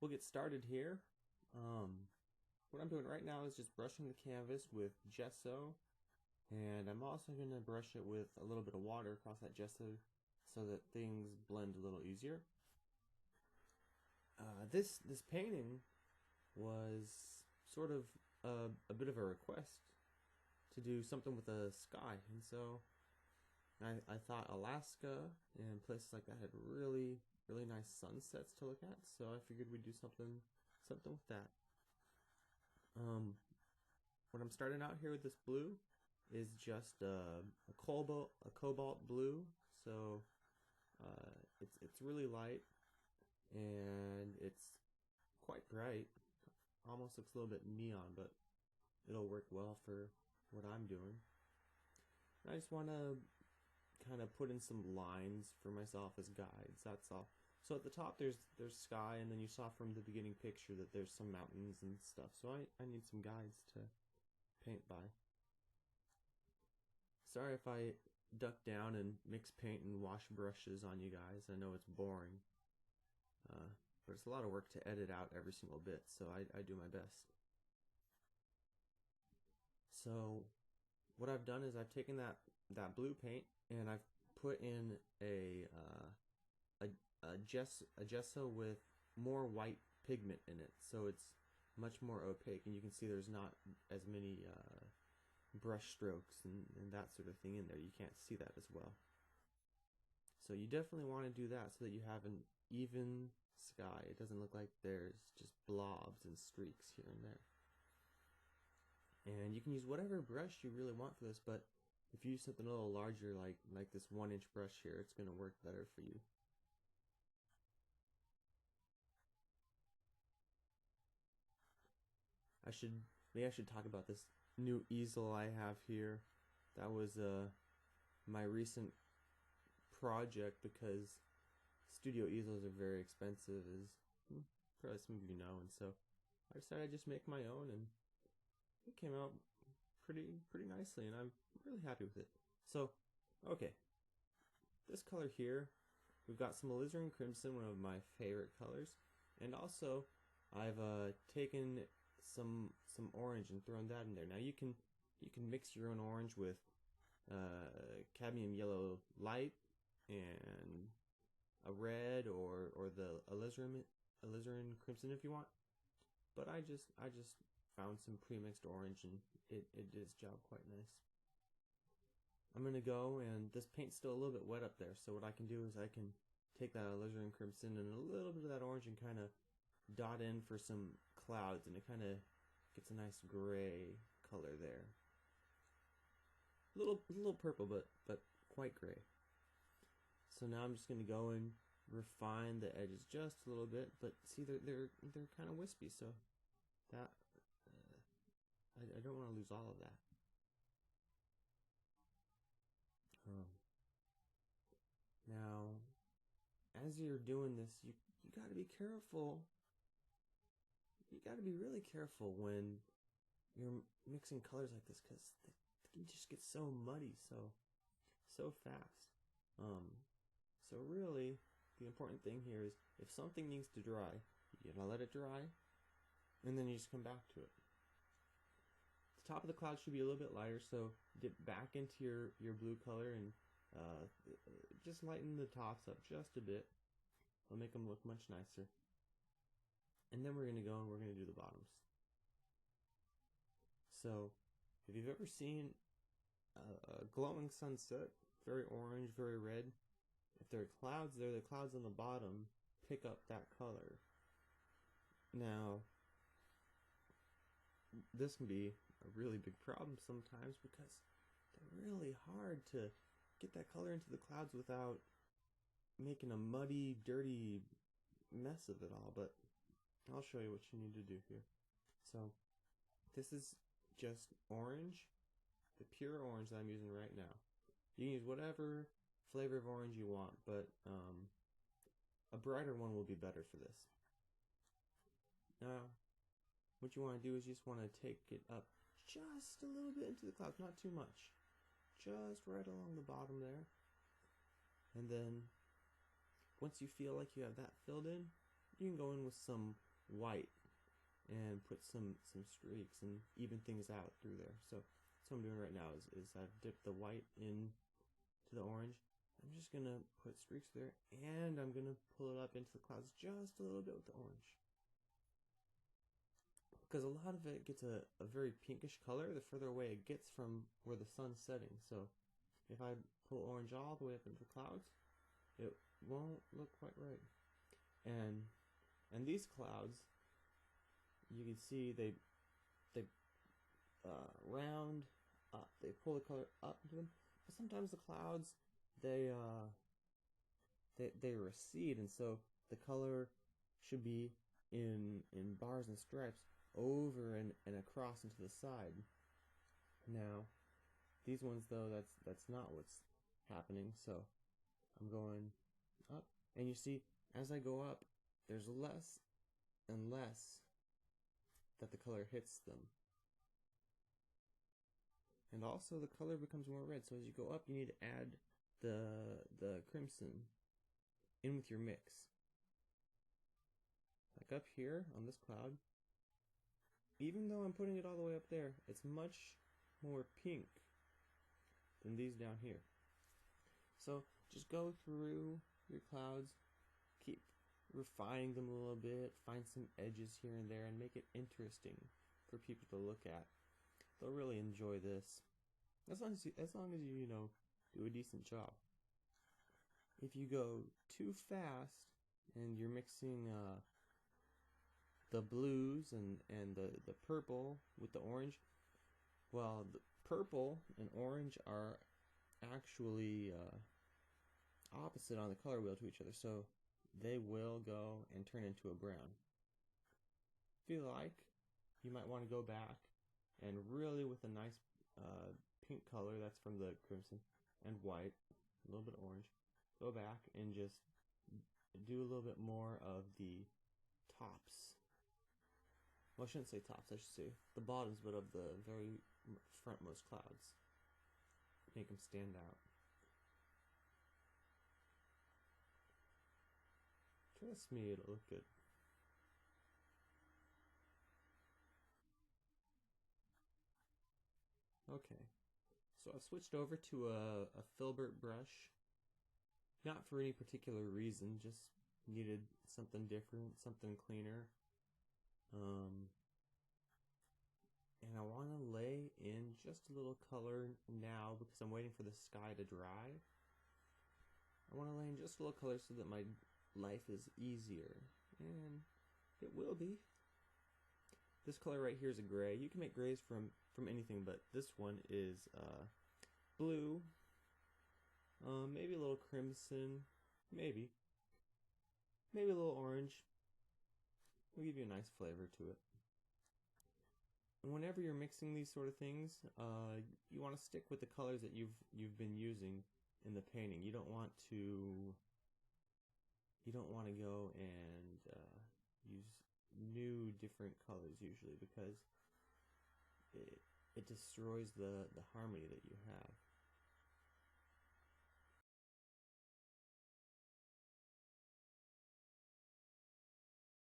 we'll get started here. What I'm doing right now is just brushing the canvas with gesso, and I'm also going to brush it with a little bit of water across that gesso so that things blend a little easier. This painting was sort of a bit of a request to do something with the sky, and so I thought Alaska and places like that had really nice sunsets to look at, so I figured we'd do something with that. What I'm starting out here with this blue is just a cobalt blue, so it's really light and it's quite bright. Almost looks a little bit neon, but it'll work well for what I'm doing. And I just want to kind of put in some lines for myself as guides, that's all. So at the top there's sky, and then you saw from the beginning picture that there's some mountains and stuff, so I need some guides to paint by. Sorry if I duck down and mix paint and wash brushes on you guys. I know it's boring, but it's a lot of work to edit out every single bit, so I do my best. So what I've done is I've taken that blue paint and I've put in a gesso with more white pigment in it, so it's much more opaque, and you can see there's not as many brush strokes and that sort of thing in there. You can't see that as well. So you definitely want to do that so that you have an even sky. It doesn't look like there's just blobs and streaks here and there. And you can use whatever brush you really want for this, but if you use something a little larger like this 1-inch brush here, it's going to work better for you. Maybe I should talk about this new easel I have here. That was my recent project, because studio easels are very expensive, as probably some of you know, and so I decided I'd just make my own, and it came out pretty nicely, and I'm really happy with it. So, okay, this color here, we've got some alizarin crimson, one of my favorite colors, and also I've taken some orange and thrown that in there. Now you can mix your own orange with cadmium yellow light and a red or the alizarin crimson if you want. But I just found some pre-mixed orange, and it did its job quite nice. I'm gonna go, and this paint's still a little bit wet up there, so what I can do is I can take that alizarin crimson and a little bit of that orange and kind of dot in for some clouds, and it kind of gets a nice gray color there. A little purple, but quite gray. So now I'm just gonna go and refine the edges just a little bit, but see they're kind of wispy, so that I don't want to lose all of that. Now, as you're doing this, you got to be careful. You got to be really careful when you're mixing colors like this, because they can just get so muddy so fast. So really, the important thing here is if something needs to dry, you gotta let it dry, and then you just come back to it. The top of the cloud should be a little bit lighter, so dip back into your blue color and just lighten the tops up just a bit. It'll make them look much nicer. And then we're going to go and we're going to do the bottoms. So if you've ever seen a glowing sunset, very orange, very red, if there are clouds there, the clouds on the bottom pick up that color. Now, this can be a really big problem sometimes, because they're really hard to get that color into the clouds without making a muddy, dirty mess of it all, but I'll show you what you need to do here. So this is just orange, the pure orange that I'm using right now. You can use whatever flavor of orange you want, but a brighter one will be better for this. Now, what you want to do is you just want to take it up just a little bit into the clouds, not too much. Just right along the bottom there. And then once you feel like you have that filled in, you can go in with some white and put some streaks and even things out through there. So that's what I'm doing right now is I've dipped the white in to the orange. I'm just gonna put streaks there, and I'm gonna pull it up into the clouds just a little bit with the orange, because a lot of it gets a very pinkish color the further away it gets from where the sun's setting. So if I pull orange all the way up into the clouds, it won't look quite right. And these clouds, you can see they round up. They pull the color up into them. But sometimes the clouds they recede, and so the color should be in bars and stripes over and across into the side. Now, these ones though, that's not what's happening. So I'm going up, and you see as I go up, there's less and less that the color hits them. And also the color becomes more red. So as you go up, you need to add the crimson in with your mix. Like up here on this cloud, even though I'm putting it all the way up there, it's much more pink than these down here. So just go through your clouds, keep refining them a little bit, find some edges here and there, and make it interesting for people to look at. They'll really enjoy this, as long as you know, do a decent job. If you go too fast and you're mixing the blues and the purple with the orange, well, the purple and orange are actually opposite on the color wheel to each other, so they will go and turn into a brown. If you like, you might want to go back and really, with a nice pink color that's from the crimson and white, a little bit orange, go back and just do a little bit more of the tops. Well, I shouldn't say tops, I should say the bottoms, but of the very frontmost clouds. Make them stand out. Trust me, it'll look good. Okay, so I've switched over to a filbert brush. Not for any particular reason, just needed something different, something cleaner. And I want to lay in just a little color now because I'm waiting for the sky to dry. I want to lay in just a little color so that my life is easier, and it will be. This color right here is a gray. You can make grays from anything, but this one is blue. Maybe a little crimson, maybe a little orange. It'll give you a nice flavor to it. And whenever you're mixing these sort of things, you want to stick with the colors that you've been using in the painting. You don't want to go and use new different colors usually, because it destroys the harmony that you have.